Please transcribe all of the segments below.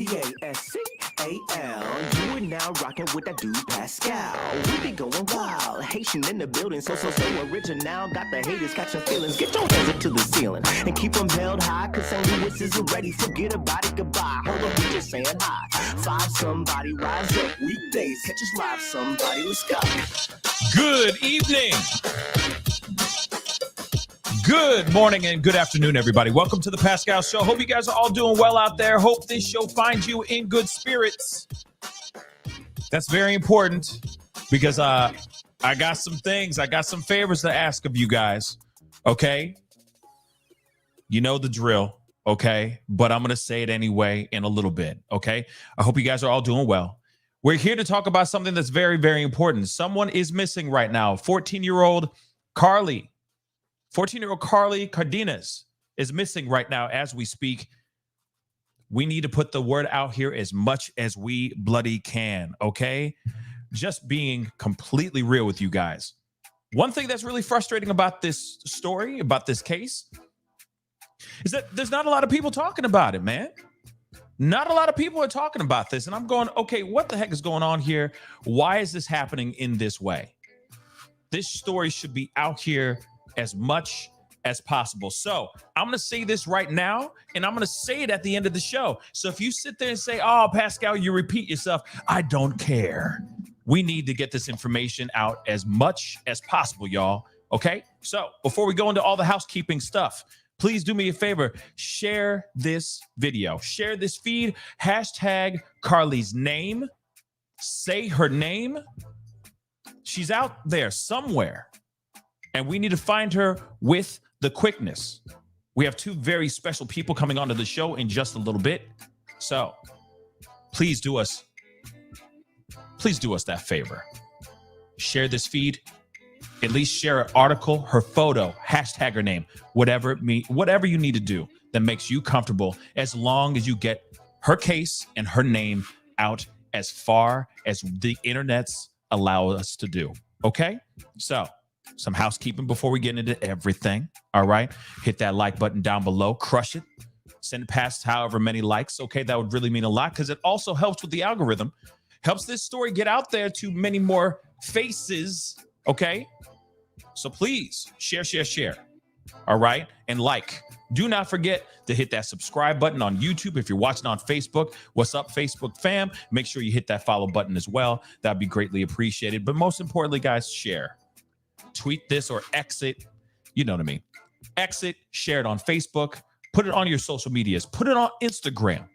Pascal. You are now rocking with that dude Pascal. We be going wild, Haitian in the building, so original. Got the haters catching feelings. Get your hands up to the ceiling and keep them held high, cause St. Louis isn't ready. Forget about it, goodbye. Hold up, we just saying hi. Five somebody, rise up. Weekdays, catch us live, somebody. Let's go. Good evening. Good morning and good afternoon, everybody. Welcome to the Pascal Show. Hope you guys are all doing well out there. Hope this show finds you in good spirits. That's very important because I got some favors to ask of you guys, okay? You know the drill, okay? But I'm going to say it anyway in a little bit, okay? I hope you guys are all doing well. We're here to talk about something that's very, very important. Someone is missing right now. 14-year-old Karleigh Cardenas is missing right now as we speak. We need to put the word out here as much as we bloody can, okay? Just being completely real with you guys. One thing that's really frustrating about this story, about this case, is that there's not a lot of people talking about it, man. Not a lot of people are talking about this. And I'm going, okay, what the heck is going on here? Why is this happening in this way? This story should be out here as much as possible. So I'm going to say this right now, and I'm going to say it at the end of the show. So if you sit there and say, oh, Pascal, you repeat yourself, I don't care. We need to get this information out as much as possible, y'all. Okay? So before we go into all the housekeeping stuff, please do me a favor. Share this video. Share this feed. Hashtag Karleigh's name. Say her name. She's out there somewhere. And we need to find her with the quickness. We have two very special people coming onto the show in just a little bit. So please do us that favor. Share this feed. At least share an article, her photo, hashtag her name, whatever you need to do that makes you comfortable, as long as you get her case and her name out as far as the internets allow us to do. Okay? So some housekeeping before we get into everything. All right. Hit that like button down below. Crush it. Send it past however many likes. Okay. That would really mean a lot because it also helps with the algorithm. Helps this story get out there to many more faces. Okay. So please share. All right. And like. Do not forget to hit that subscribe button on YouTube. If you're watching on Facebook, what's up, Facebook fam? Make sure you hit that follow button as well. That'd be greatly appreciated. But most importantly, guys, share. Tweet this or exit, you know what I mean. Exit, share it on Facebook, put it on your social medias, put it on Instagram.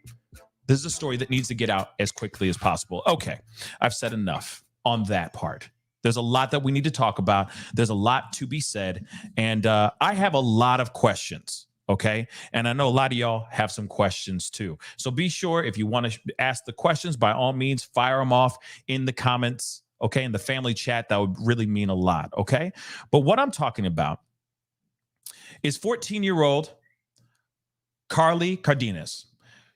This is a story that needs to get out as quickly as possible. Okay, I've said enough on that part. There's a lot that we need to talk about. There's a lot to be said. And I have a lot of questions, okay? And I know a lot of y'all have some questions too. So be sure if you want to ask the questions, by all means, fire them off in the comments. Okay, in the family chat, that would really mean a lot, okay? But what I'm talking about is 14-year-old Karleigh Cardenas.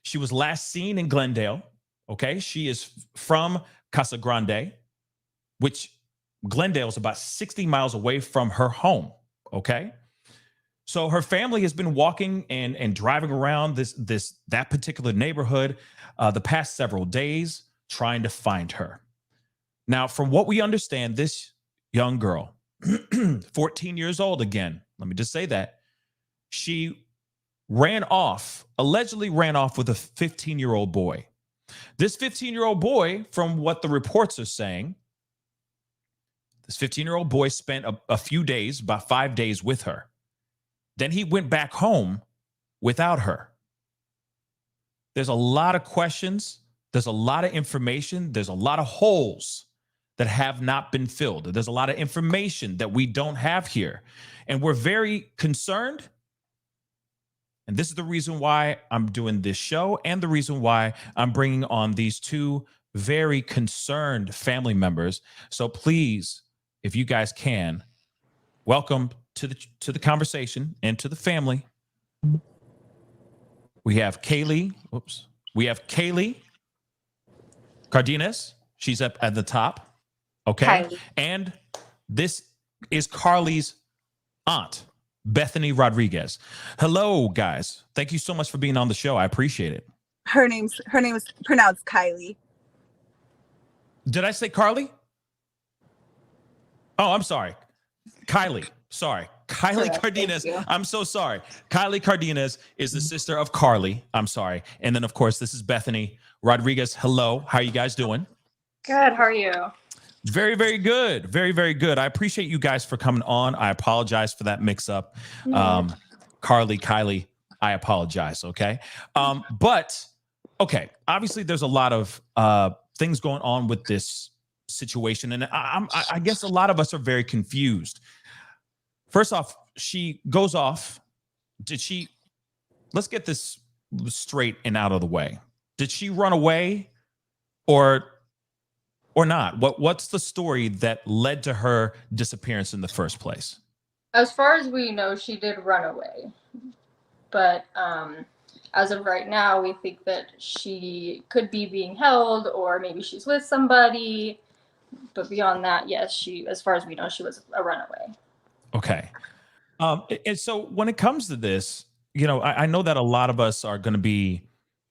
She was last seen in Glendale, okay? She is from Casa Grande, which Glendale is about 60 miles away from her home, okay? So her family has been walking and driving around that particular neighborhood the past several days trying to find her. Now, from what we understand, this young girl, 14 years old again, let me just say that, she allegedly ran off with a 15-year-old boy. This 15-year-old boy, from what the reports are saying, this 15-year-old boy spent a few days, about 5 days with her. Then he went back home without her. There's a lot of questions. There's a lot of information. There's a lot of holes that have not been filled. There's a lot of information that we don't have here. And we're very concerned. And this is the reason why I'm doing this show and the reason why I'm bringing on these two very concerned family members. So please, if you guys can, welcome to the conversation and to the family. We have Karleigh Cardenas. She's up at the top. Okay. Hi. And this is Karleigh's aunt, Bethany Rodriguez. Hello, guys. Thank you so much for being on the show. I appreciate it. Her name is pronounced Kylie. Did I say Karleigh? Oh, I'm sorry. Kyleigh. Sorry. Karleigh Cardenas. I'm so sorry. Karleigh Cardenas is the sister of Karleigh. I'm sorry. And then, of course, this is Bethany Rodriguez. Hello. How are you guys doing? Good. How are you? Very, very good. Very, very good. I appreciate you guys for coming on. I apologize for that mix up. Karleigh, Kylie, I apologize. Okay. But okay. Obviously, there's a lot of things going on with this situation. And I guess a lot of us are very confused. First off, she goes off. Let's get this straight and out of the way. Did she run away or not? What's the story that led to her disappearance in the first place? As far as we know, she did run away. But as of right now, we think that she could be being held, or maybe she's with somebody. But beyond that, yes, as far as we know, she was a runaway. Okay. And so when it comes to this, I know that a lot of us are going to be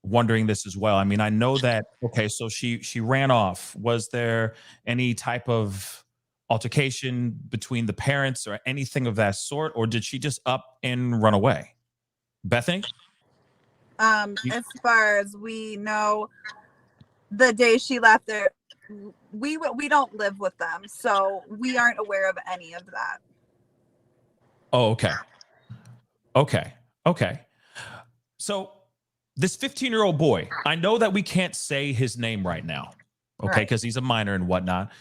wondering this as well. I mean, I know that, okay, so she ran off. Was there any type of altercation between the parents or anything of that sort, or did she just up and run away? Bethany? As far as we know, the day she left there, we don't live with them, so we aren't aware of any of that. Oh, okay. So this 15-year-old boy, I know that we can't say his name right now, okay, because he's a minor and whatnot.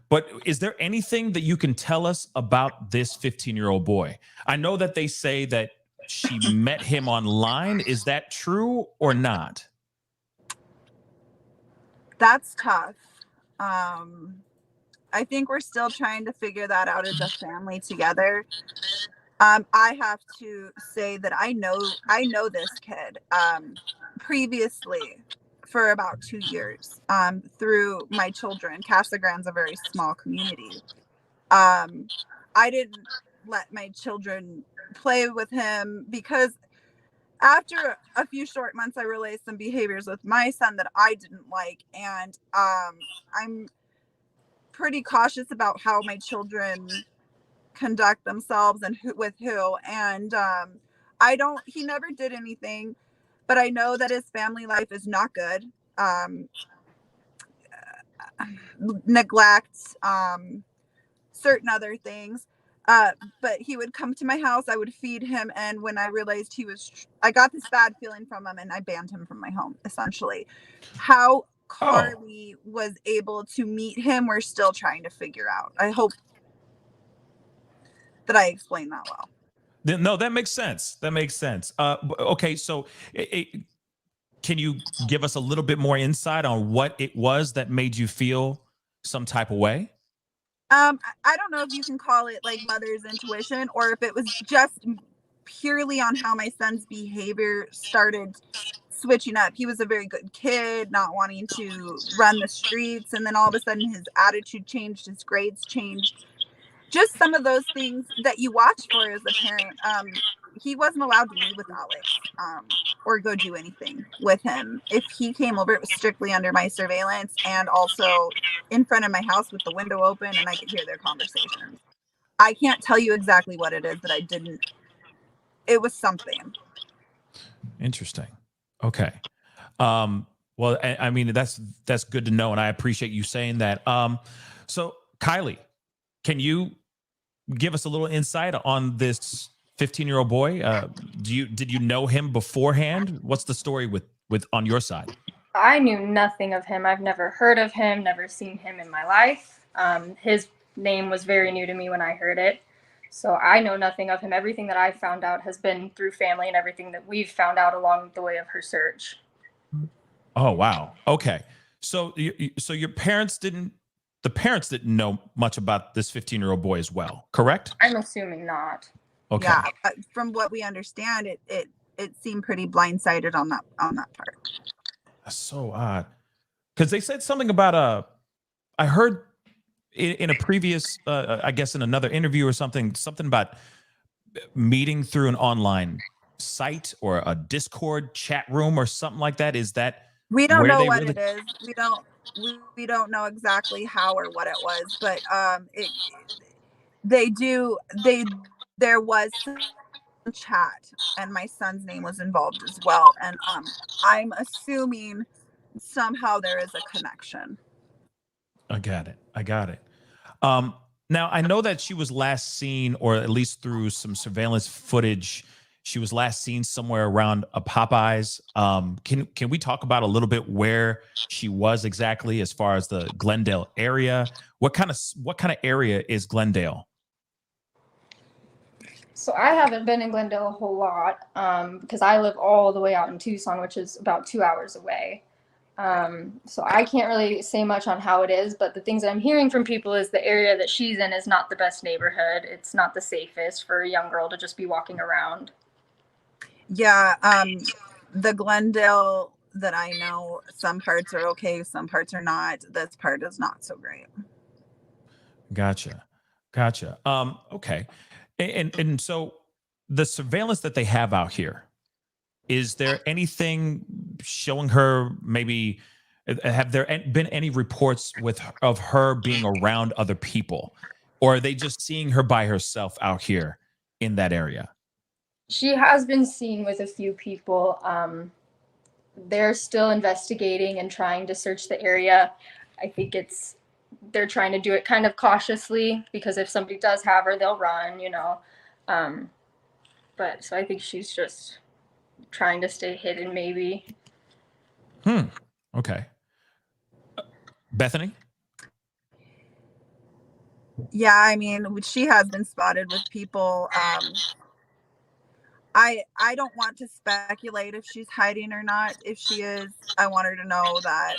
But is there anything that you can tell us about this 15-year-old boy? I know that they say that she met him online. Is that true or not? That's tough. I think we're still trying to figure that out as a family together. I have to say that I know this kid previously for about 2 years through my children. Casa Grande's a very small community. I didn't let my children play with him because after a few short months, I realized some behaviors with my son that I didn't like. And I'm pretty cautious about how my children conduct themselves and with who. And he never did anything, but I know that his family life is not good. Neglect, certain other things. But he would come to my house, I would feed him, and when I realized I got this bad feeling from him, and I banned him from my home, essentially. How Karleigh was able to meet him, we're still trying to figure out. I hope that I explained that well. No, that makes sense. Okay, so can you give us a little bit more insight on what it was that made you feel some type of way? I don't know if you can call it like mother's intuition or if it was just purely on how my son's behavior started switching up. He was a very good kid, not wanting to run the streets, and then all of a sudden his attitude changed, his grades changed. Just some of those things that you watch for as a parent. He wasn't allowed to leave with Alex or go do anything with him. If he came over, it was strictly under my surveillance and also in front of my house with the window open, and I could hear their conversations. I can't tell you exactly what it is that I didn't. It was something. Interesting. Okay. Well, I mean, that's good to know, and I appreciate you saying that. So, Kyleigh, can you give us a little insight on this 15-year-old boy? Did you know him beforehand? What's the story with on your side? I knew nothing of him. I've never heard of him, never seen him in my life. His name was very new to me when I heard it. So I know nothing of him. Everything that I've found out has been through family and everything that we've found out along the way of her search. Oh, wow. Okay. So your parents didn't know much about this 15-year-old boy as well, correct? I'm assuming not. Okay. Yeah, from what we understand, it seemed pretty blindsided on that part. That's so odd. Because they said something about I heard in a previous, I guess in another interview or something about meeting through an online site or a Discord chat room or something like that? Is that We don't where know they what really? it is. We don't know exactly how or what it was, but there was some chat, and my son's name was involved as well, and I'm assuming somehow there is a connection. I got it. I got it. Um, Now I know that she was last seen, or at least through some surveillance footage, she was last seen somewhere around a Popeyes. Can we talk about a little bit where she was exactly as far as the Glendale area? What kind of area is Glendale? So I haven't been in Glendale a whole lot because I live all the way out in Tucson, which is about 2 hours away. So I can't really say much on how it is, but the things that I'm hearing from people is the area that she's in is not the best neighborhood. It's not the safest for a young girl to just be walking around. Yeah, the Glendale that I know, some parts are okay, some parts are not. This part is not so great. Gotcha. Gotcha. Okay. And so the surveillance that they have out here, is there anything showing her maybe have there been any reports of her being around other people, or are they just seeing her by herself out here in that area? She has been seen with a few people. They're still investigating and trying to search the area. I think they're trying to do it kind of cautiously because if somebody does have her, they'll run, you know. But so I think she's just trying to stay hidden, maybe. Okay. Bethany? Yeah, I mean, she has been spotted with people. I don't want to speculate if she's hiding or not. If she is, I want her to know that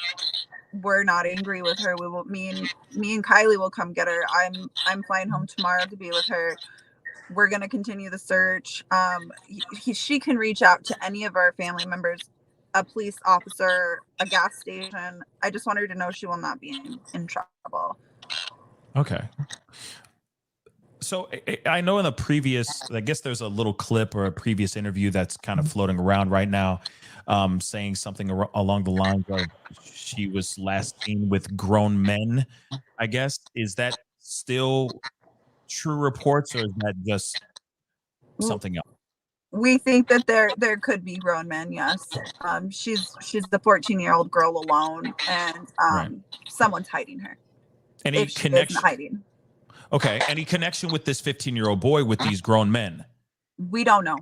we're not angry with her. We will me and Kylie will come get her. I'm flying home tomorrow to be with her. We're gonna continue the search. She can reach out to any of our family members, a police officer, a gas station. I just want her to know she will not be in trouble. Okay. So I know in the previous, I guess there's a little clip or a previous interview that's kind of floating around right now, saying something along the lines of she was last seen with grown men. I guess, is that still true reports, or is that just something else? We think that there could be grown men. Yes, she's the 14-year-old girl alone, and Right. someone's hiding her. Any If she connection? isn't hiding, Okay. Any connection with this 15-year-old boy with these grown men? we don't know.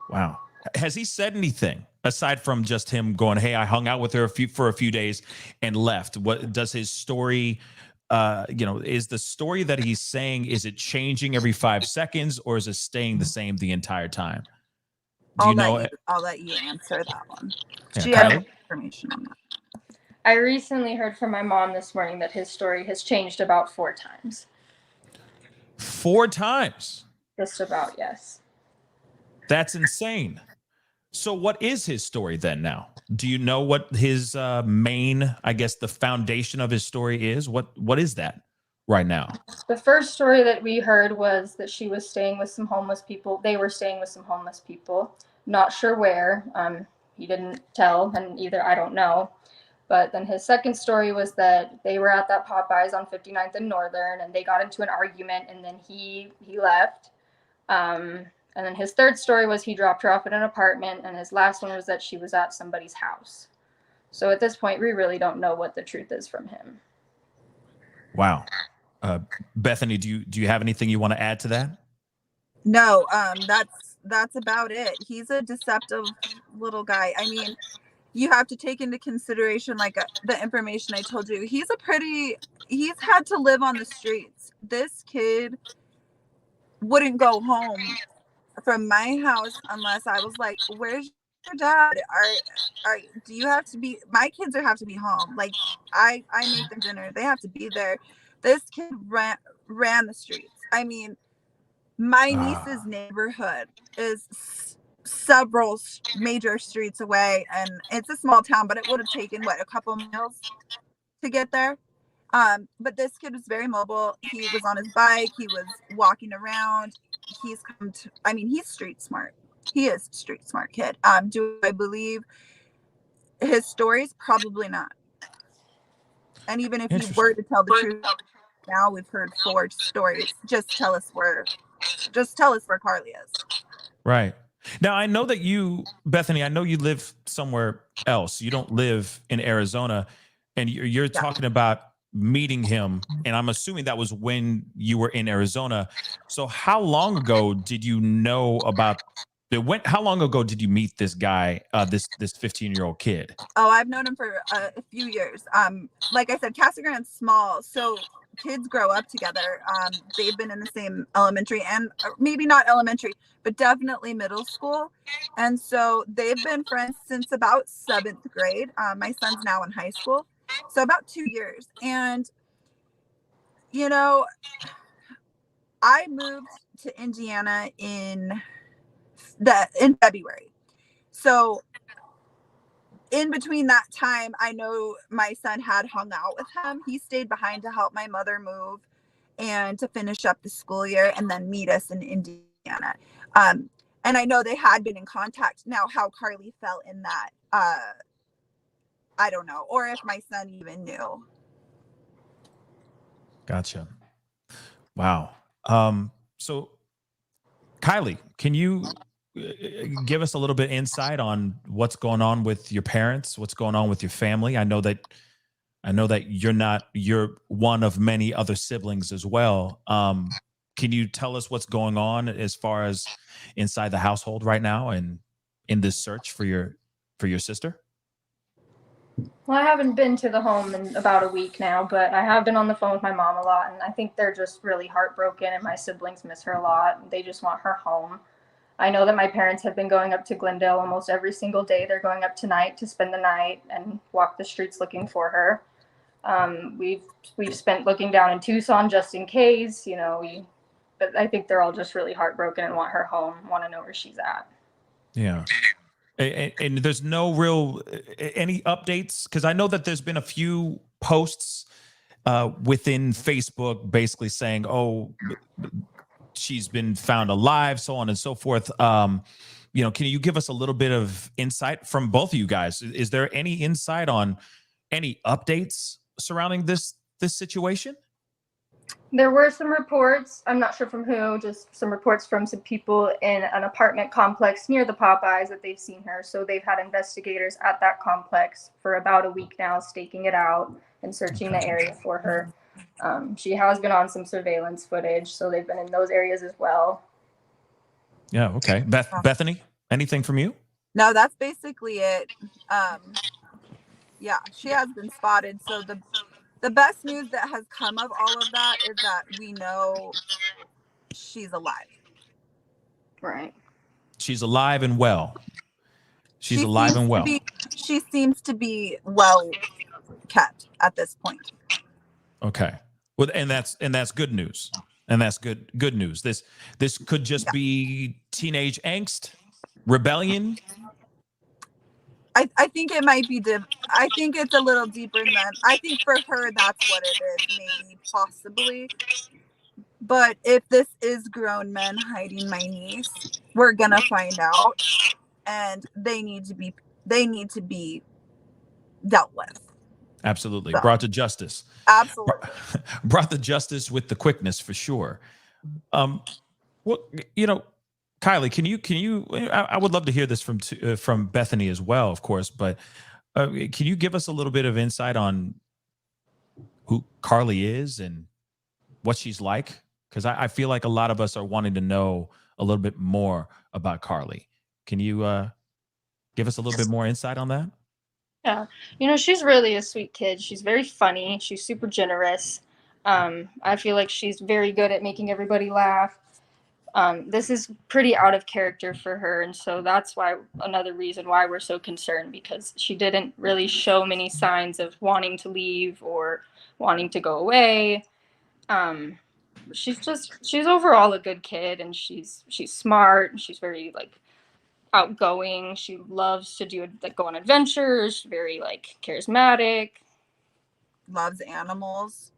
Wow. Has he said anything aside from just him going, "Hey, I hung out with her for a few days and left"? What does his story? Is the story that he's saying, is it changing every 5 seconds, or is it staying the same the entire time? Do you know? I'll let you answer that one. Yeah, She has Kylie? information on that. I recently heard from my mom this morning that his story has changed about 4 times. 4 times? Just about, yes. That's insane. So what is his story then now? Do you know what his main, I guess, the foundation of his story is? What is that right now? The first story that we heard was that she was staying with some homeless people. They were staying with some homeless people. Not sure where. He didn't tell, and either I don't know. But then his second story was that they were at that Popeyes on 59th and Northern, and they got into an argument, and then he left. And then his third story was he dropped her off at an apartment, and his last one was that she was at somebody's house. So at this point, we really don't know what the truth is from him. Wow. Bethany, do you have anything you want to add to that? No, that's about it. He's a deceptive little guy. I mean, you have to take into consideration the information I told you. He's had to live on the streets. This kid wouldn't go home from my house unless I was like, "Where's your dad? Do you have to be? My kids have to be home. Like I make them dinner. They have to be there." This kid ran the streets. I mean, my niece's neighborhood is several major streets away, and it's a small town, but it would have taken a couple miles to get there. But this kid was very mobile. He was on his bike. He was walking around. he's come to, I mean, he's street smart. He is a street smart kid. Do I believe his stories? Probably not. And even if he were to tell the truth, now we've heard forged stories. Just tell us where Karleigh is. Right. Now, I know that you, Bethany, I know you live somewhere else. You don't live in Arizona, and you're talking about meeting him. And I'm assuming that was when you were in Arizona. So how long ago did you know about how long ago did you meet this guy, this 15-year-old kid? Oh, I've known him for a few years. Like I said, Casa Grande's small, so kids grow up together. They've been in the same elementary, and maybe not elementary, but definitely middle school. And so they've been friends since about 7th grade. My son's now in high school, so about 2 years. And, you know, I moved to Indiana in February. So in between that time, I know my son had hung out with him. He stayed behind to help my mother move and to finish up the school year and then meet us in Indiana. And I know they had been in contact. Now, how Karleigh fell in that, I don't know, or if my son even knew. Gotcha. Wow. So, Karleigh, can you give us a little bit insight on what's going on with your parents, what's going on with your family? I know that you're one of many other siblings as well. Can you tell us what's going on as far as inside the household right now and in this search for your sister? Well, I haven't been to the home in about a week now, but I have been on the phone with my mom a lot, and I think they're just really heartbroken, and my siblings miss her a lot. They just want her home. I know that my parents have been going up to Glendale almost every single day. They're going up tonight to spend the night and walk the streets looking for her. We've spent looking down in Tucson just in case, but I think they're all just really heartbroken and want her home, want to know where she's at. Yeah. And there's no real any updates, because I know that there's been a few posts within Facebook basically saying, oh, she's been found alive, so on and so forth. Can you give us a little bit of insight from both of you guys? Is there any insight on any updates surrounding this situation? There were some reports, I'm not sure from who, just some reports from some people in an apartment complex near the Popeyes that they've seen her. So they've had investigators at that complex for about a week now, staking it out and searching the area for her. She has been on some surveillance footage, so they've been in those areas as well. Yeah, okay. Bethany, anything from you? No, that's basically it. Yeah, she has been spotted. So the best news that has come of all of that is that we know she's alive. Right. She's alive and well. She's alive and well. She seems to be well kept at this point. Okay. Well, and that's good news. And that's good news. This could just be teenage angst, rebellion. I think it might be I think it's a little deeper than that. I think for her that's what it is, maybe, possibly. But if this is grown men hiding my niece, we're gonna find out, and they need to be dealt with. Absolutely. So, brought to justice. Absolutely. Brought to justice with the quickness, for sure. Karleigh, can you? I would love to hear this from Bethany as well, of course. But can you give us a little bit of insight on who Karleigh is and what she's like? Because I feel like a lot of us are wanting to know a little bit more about Karleigh. Can you give us a little bit more insight on that? Yeah, she's really a sweet kid. She's very funny. She's super generous. I feel like she's very good at making everybody laugh. This is pretty out of character for her, and so that's why another reason why we're so concerned, because she didn't really show many signs of wanting to leave or wanting to go away. She's overall a good kid, and she's smart, and she's very outgoing. She loves to go on adventures. Very charismatic. Loves animals.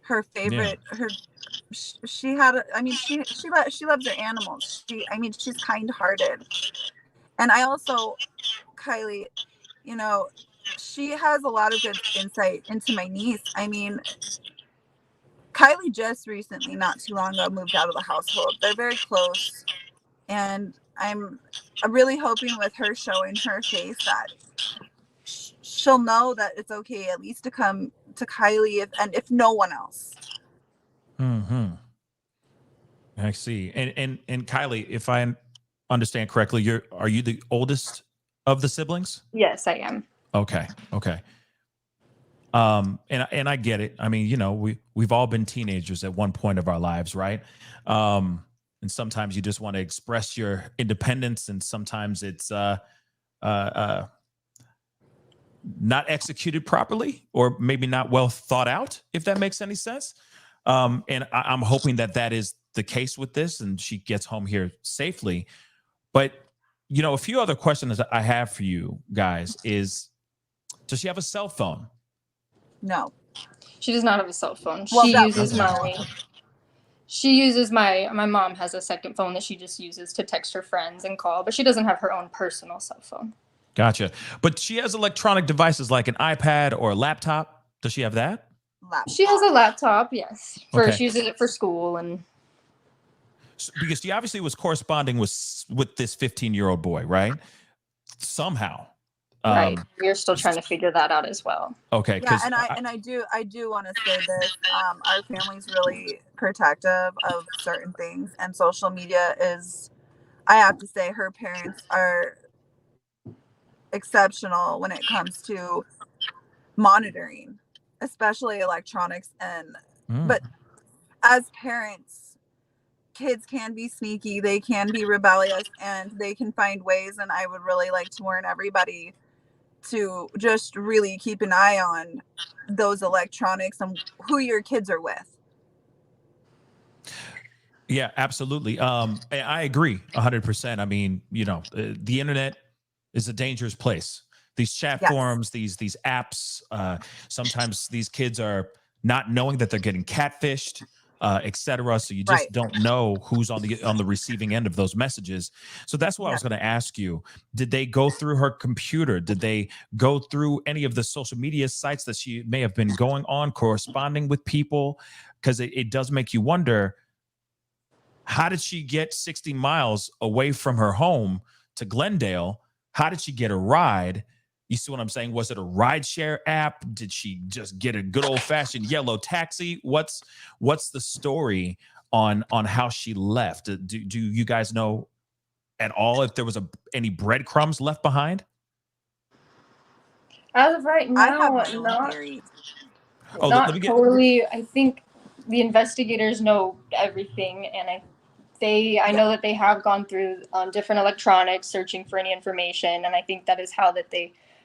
Her favorite she had, I mean, she loves her animals. I mean, she's kind-hearted. And I also, Kylie, you know, she has a lot of good insight into my niece. I mean, Kylie just recently, not too long ago, moved out of the household. They're very close. And I'm really hoping with her showing her face that she'll know that it's okay at least to come to Kylie if no one else. Mm-hmm. I see. And Kylie, if I understand correctly, are you the oldest of the siblings? Yes, I am. Okay. Okay. And I get it. I mean, you know, we've all been teenagers at one point of our lives, right? And sometimes you just want to express your independence, and sometimes it's not executed properly, or maybe not well thought out, if that makes any sense. And I'm hoping that is the case with this, and she gets home here safely. But, you know, a few other questions that I have for you guys is, does she have a cell phone? No. She does not have a cell phone. Well, She that uses my mom has a second phone that she just uses to text her friends and call, but she doesn't have her own personal cell phone. Gotcha. But she has electronic devices like an iPad or a laptop. Does she have that? She has a laptop, yes. Okay. She uses it for school, and because she obviously was corresponding with this 15-year-old boy, right? Somehow. Right. We're still trying to figure that out as well. Okay. Yeah, and I do want to say this. Our family's really protective of certain things, and social media is, I have to say, her parents are exceptional when it comes to monitoring, especially electronics. But as parents, kids can be sneaky, they can be rebellious, and they can find ways. And I would really like to warn everybody to just really keep an eye on those electronics and who your kids are with. Yeah, absolutely. I agree 100%. I mean, you know, the internet is a dangerous place. These chat forums, these apps, sometimes these kids are not knowing that they're getting catfished, etc. So you just don't know who's on the receiving end of those messages. So that's what I was going to ask you. Did they go through her computer? Did they go through any of the social media sites that she may have been going on, corresponding with people? Because it does make you wonder, how did she get 60 miles away from her home to Glendale? How did she get a ride? You see what I'm saying? Was it a rideshare app? Did she just get a good old-fashioned yellow taxi? What's the story on how she left? Do you guys know at all if there was any breadcrumbs left behind? As of right now, I have my own theory. Not totally. I think the investigators know everything, and I know that they have gone through different electronics searching for any information, and I think that is how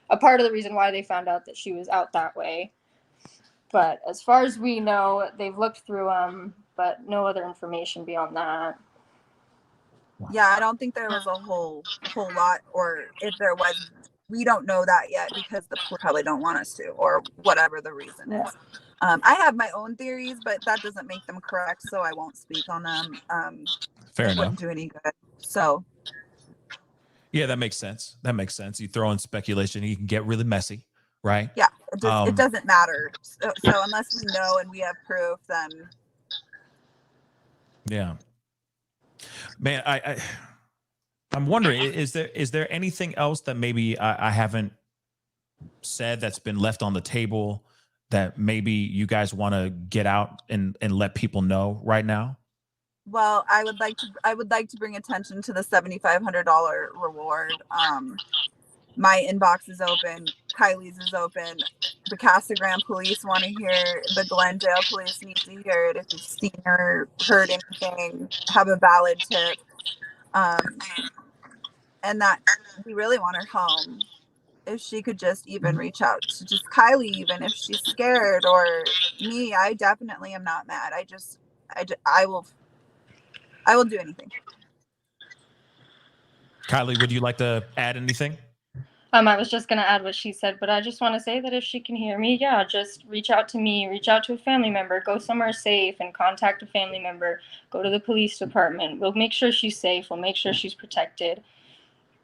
a part of the reason why they found out that she was out that way. But as far as we know, they've looked through them, but no other information beyond that. Yeah, I don't think there was a whole lot, or if there was, we don't know that yet because the police probably don't want us to, or whatever the reason is. I have my own theories, but that doesn't make them correct, so I won't speak on them. Fair enough. Wouldn't do any good. So. Yeah, that makes sense. You throw in speculation, you can get really messy, right? Yeah, it doesn't matter. So unless we know and we have proof, then. Yeah. Man, I'm wondering, is there anything else that maybe I haven't said that's been left on the table that maybe you guys want to get out and let people know right now? Well, I would like to bring attention to the $7,500 reward. My inbox is open. Kylie's is open. The Casagram police want to hear. The Glendale police need to hear it. If you've seen or heard anything, have a valid tip. And that we really want her home. If she could just even reach out to just Kylie, even if she's scared, or me, I definitely am not mad. I will do anything. Kylie, would you like to add anything? I was just going to add what she said, but I just want to say that if she can hear me, yeah, just reach out to me, reach out to a family member, go somewhere safe and contact a family member, go to the police department. We'll make sure she's safe. We'll make sure she's protected.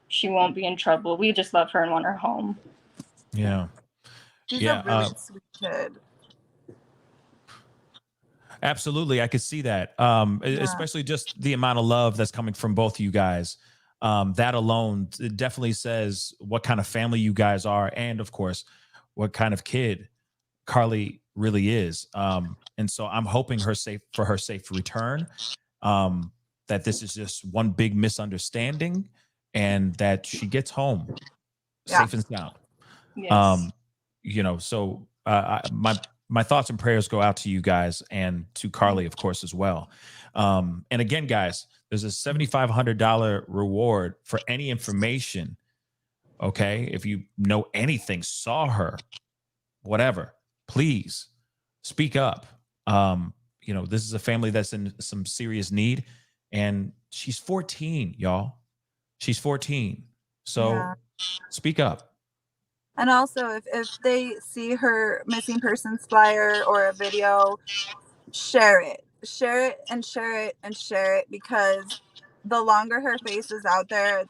She won't be in trouble. We just love her and want her home. Yeah. She's Yeah. a really sweet kid. Absolutely. I could see that. Especially just the amount of love that's coming from both of you guys. That alone, it definitely says what kind of family you guys are. And of course, what kind of kid Karleigh really is. And so I'm hoping her safe return. That this is just one big misunderstanding and that she gets home safe and sound. Yes. So my thoughts and prayers go out to you guys and to Karleigh, of course, as well. And again, guys, there's a $7,500 reward for any information. Okay. If you know anything, saw her, whatever, please speak up. This is a family that's in some serious need, and she's 14, y'all. She's 14. So speak up. And also, if they see her missing persons flyer or a video, share it, and share it and share it, because the longer her face is out there,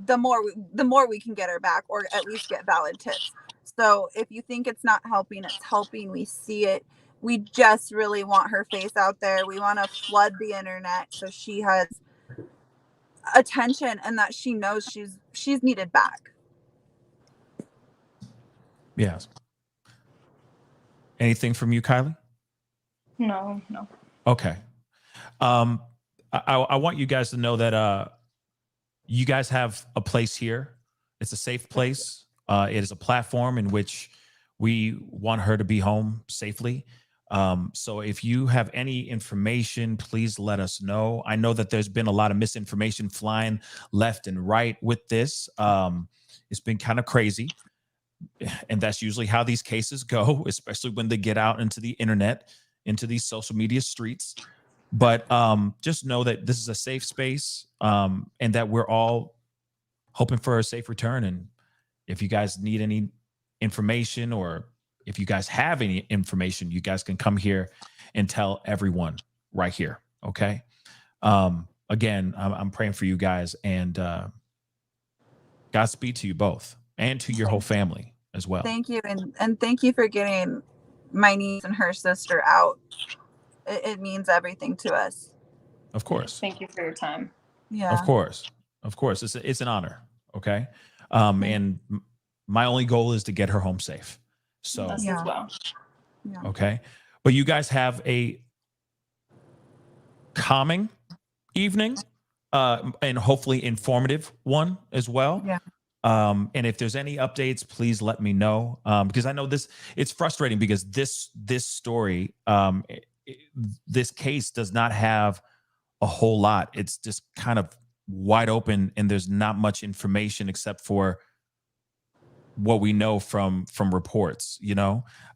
the more we can get her back, or at least get valid tips. So if you think it's not helping, it's helping. We see it. We just really want her face out there. We want to flood the internet so she has attention and that she knows she's needed back. Yes. Anything from you, Karleigh? No. Okay. I want you guys to know that you guys have a place here. It's a safe place. It is a platform in which we want her to be home safely. So if you have any information, please let us know. I know that there's been a lot of misinformation flying left and right with this. It's been kind of crazy. And that's usually how these cases go, especially when they get out into the internet, into these social media streets. But just know that this is a safe space, and that we're all hoping for a safe return. And if you guys need any information, or if you guys have any information, you guys can come here and tell everyone right here. Okay. Again, I'm praying for you guys, and Godspeed to you both and to your whole family as well. Thank you. And thank you for getting my niece and her sister out. It means everything to us. Of course. Thank you for your time. Yeah. Of course. It's an honor. Okay. And my only goal is to get her home safe. So, us as well. Yeah. Okay. But you guys have a calming evening, and hopefully informative one as well. Yeah. And if there's any updates, please let me know. Because I know it's frustrating, because this story, this case does not have a whole lot. It's just kind of wide open, and there's not much information except for what we know from reports.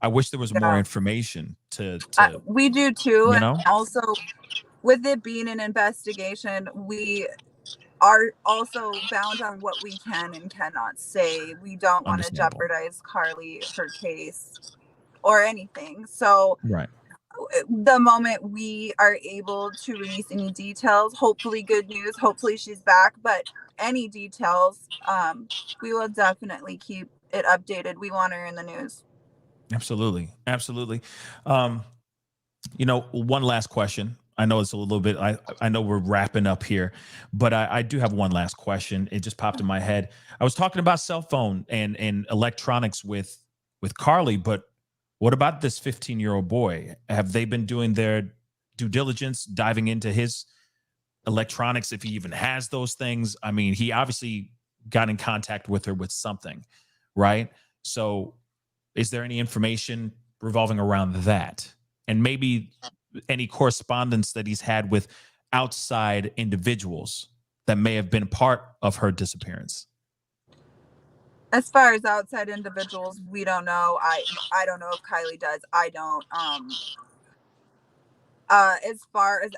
I wish there was more information to we do too. You know? And also, with it being an investigation, we are also bound on what we can and cannot say. We don't want to jeopardize Karleigh, her case, or anything. So right. The moment we are able to release any details, hopefully good news, hopefully she's back, but any details, we will definitely keep it updated. We want her in the news. Absolutely. One last question. I know it's a little bit, I know we're wrapping up here, but I do have one last question. It just popped in my head. I was talking about cell phone and electronics with Karleigh, but what about this 15-year-old boy? Have they been doing their due diligence, diving into his electronics, if he even has those things? I mean, he obviously got in contact with her with something, right? So is there any information revolving around that? And maybe any correspondence that he's had with outside individuals that may have been part of her disappearance? As far as outside individuals, we don't know. I don't know if Karleigh does. I don't. As far as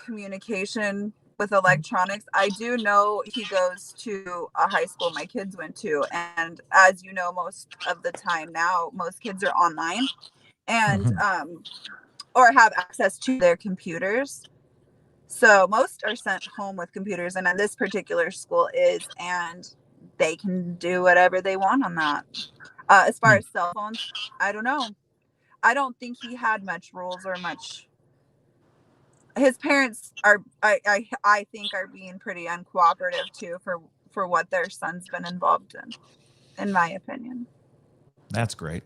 communication with electronics. I do know he goes to a high school my kids went to, and as you know, most of the time now, most kids are online and or have access to their computers. So most are sent home with computers, and this particular school is, and they can do whatever they want on that. As far as cell phones, I don't know. I don't think he had much rules or much. His parents are, I think, are being pretty uncooperative too for what their son's been involved in my opinion. That's great.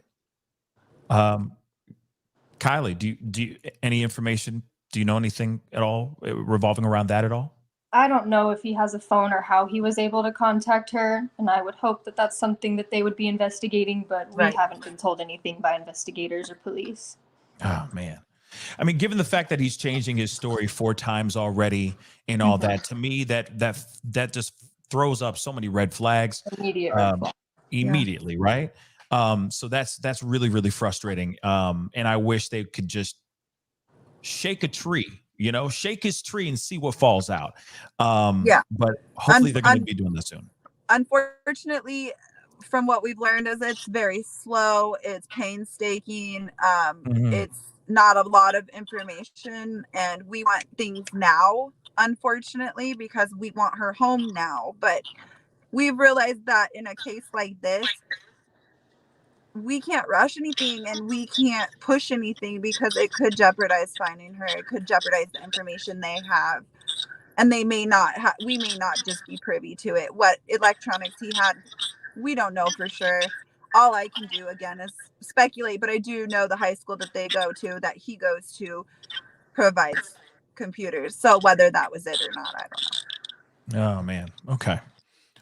Karleigh, do you any information? Do you know anything at all revolving around that at all? I don't know if he has a phone or how he was able to contact her, and I would hope that that's something that they would be investigating, but we haven't been told anything by investigators or police. Oh, man. I mean, given the fact that he's changing his story 4 times already and all that, to me, that just throws up so many red flags. Immediate red flag. Immediately, right? So that's really, really frustrating. And I wish they could just shake a tree, shake his tree and see what falls out. But hopefully they're going to be doing this soon. Unfortunately, from what we've learned, is it's very slow. It's painstaking. It's not a lot of information, and we want things now, unfortunately, because we want her home now. But we've realized that in a case like this, we can't rush anything and we can't push anything because it could jeopardize finding her. It could jeopardize the information they have, and they may not we may not just be privy to it. What electronics he had, we don't know for sure. All I can do again is speculate, but I do know the high school that they go to, that he goes to, provides computers. So whether that was it or not, I don't know. Oh man. Okay.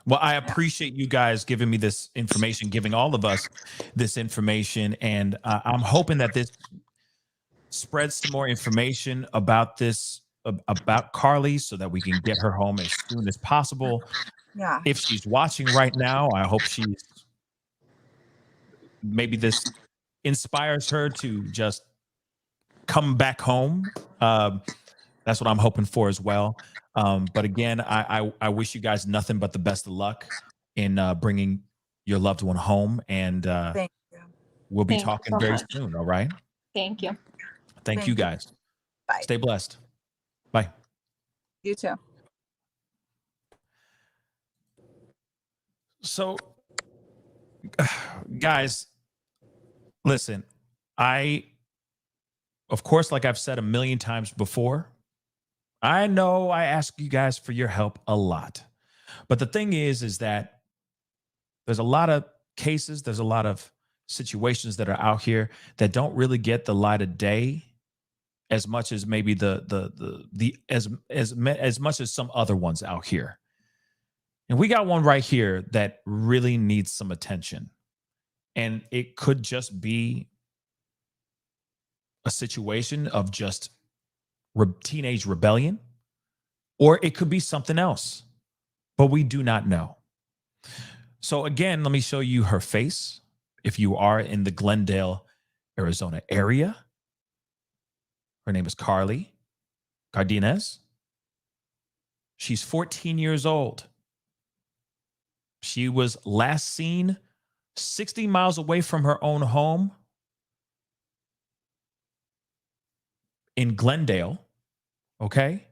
Well, I appreciate you guys giving me this information, giving all of us this information. And I'm hoping that this spreads some more information about this, about Karleigh, so that we can get her home as soon as possible. Yeah. If she's watching right now, I hope maybe this inspires her to just come back home. That's what I'm hoping for as well. But again, I wish you guys nothing but the best of luck in bringing your loved one home. And Thank you. we'll be talking very soon. All right. Thank you. Thank you guys. Bye. Stay blessed. Bye. You too. So, guys, listen, of course, like I've said a million times before, I know I ask you guys for your help a lot. But the thing is that there's a lot of cases, there's a lot of situations that are out here that don't really get the light of day as much as maybe as much as some other ones out here. And we got one right here that really needs some attention. And it could just be a situation of just teenage rebellion, or it could be something else, but we do not know. So again, let me show you her face. If you are in the Glendale, Arizona area, her name is Karleigh Cardenas. She's 14 years old. She was last seen 60 miles away from her own home in Glendale, okay,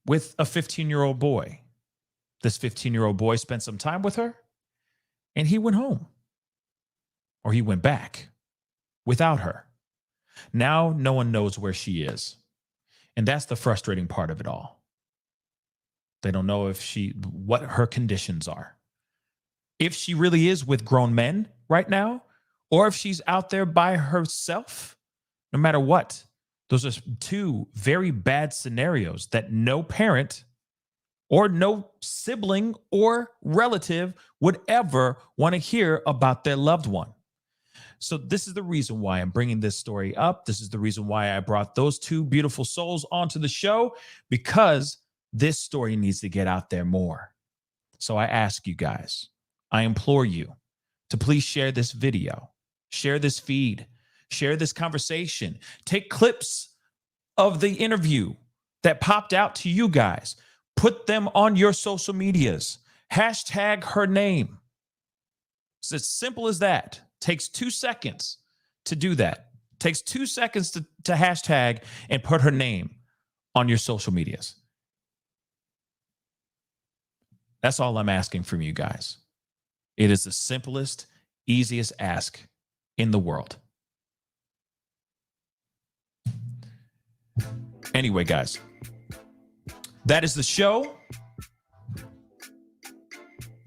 with a 15-year-old boy. This 15-year-old boy spent some time with her, and he went home, or he went back without her. Now no one knows where she is, and that's the frustrating part of it all. They don't know what her conditions are. If she really is with grown men right now, or if she's out there by herself. No matter what, those are 2 very bad scenarios that no parent or no sibling or relative would ever want to hear about their loved one. So this is the reason why I'm bringing this story up. This is the reason why I brought those 2 beautiful souls onto the show, because this story needs to get out there more. So I ask you guys, I implore you to please share this video, share this feed, share this conversation, take clips of the interview, that popped out to you guys. Put them on your social medias. Hashtag her name. It's as simple as that. Takes 2 seconds to do that. Takes 2 seconds to hashtag and put her name on your social medias. That's all I'm asking from you guys. It is the simplest, easiest ask in the world. Anyway, guys, that is the show.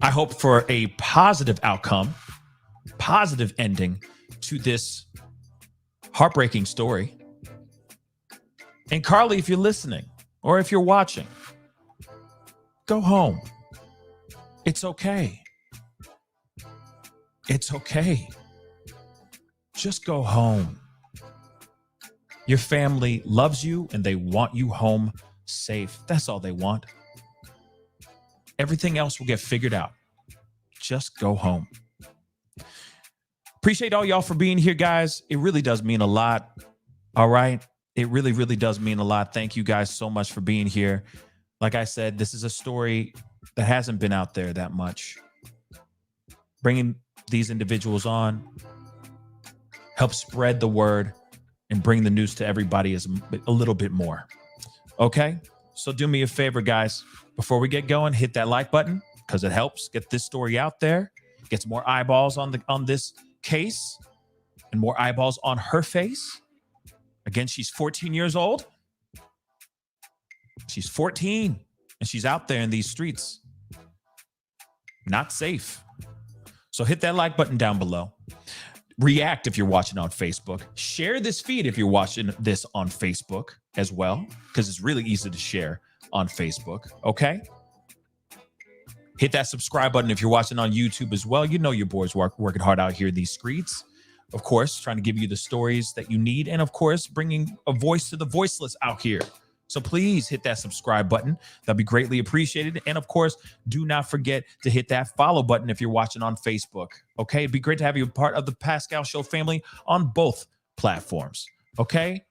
I hope for a positive outcome, positive ending to this heartbreaking story. And Karleigh, if you're listening or if you're watching, go home. It's okay. It's okay. Just go home. Your family loves you and they want you home safe. That's all they want. Everything else will get figured out. Just go home. Appreciate all y'all for being here, guys. It really does mean a lot. All right. It really, really does mean a lot. Thank you guys so much for being here. Like I said, this is a story that hasn't been out there that much. Bringing these individuals on, help spread the word and bring the news to everybody is a little bit more. Okay? So do me a favor, guys. Before we get going, hit that like button because it helps get this story out there, gets more eyeballs on this case and more eyeballs on her face. Again, she's 14 years old. She's 14 and she's out there in these streets. Not safe. So hit that like button down below. React if you're watching on Facebook. Share this feed if you're watching this on Facebook as well, because it's really easy to share on Facebook. Okay? Hit that subscribe button if you're watching on YouTube as well. You know your boys working hard out here in these streets. Of course, trying to give you the stories that you need. And of course, bringing a voice to the voiceless out here. So please hit that subscribe button. That'd be greatly appreciated. And of course, do not forget to hit that follow button if you're watching on Facebook. Okay, it'd be great to have you a part of the Pascal Show family on both platforms. Okay,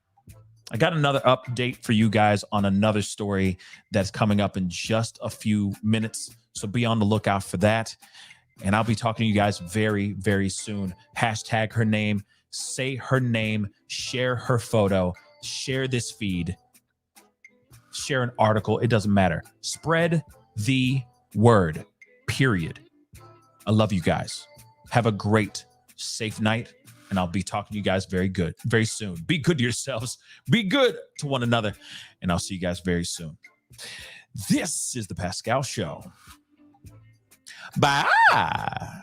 I got another update for you guys on another story that's coming up in just a few minutes. So be on the lookout for that. And I'll be talking to you guys very, very soon. Hashtag her name, say her name, share her photo, share this feed. Share an article. It doesn't matter. Spread the word, period. I love you guys. Have a great, safe night. And I'll be talking to you guys very soon. Be good to yourselves. Be good to one another. And I'll see you guys very soon. This is the Pascal Show. Bye.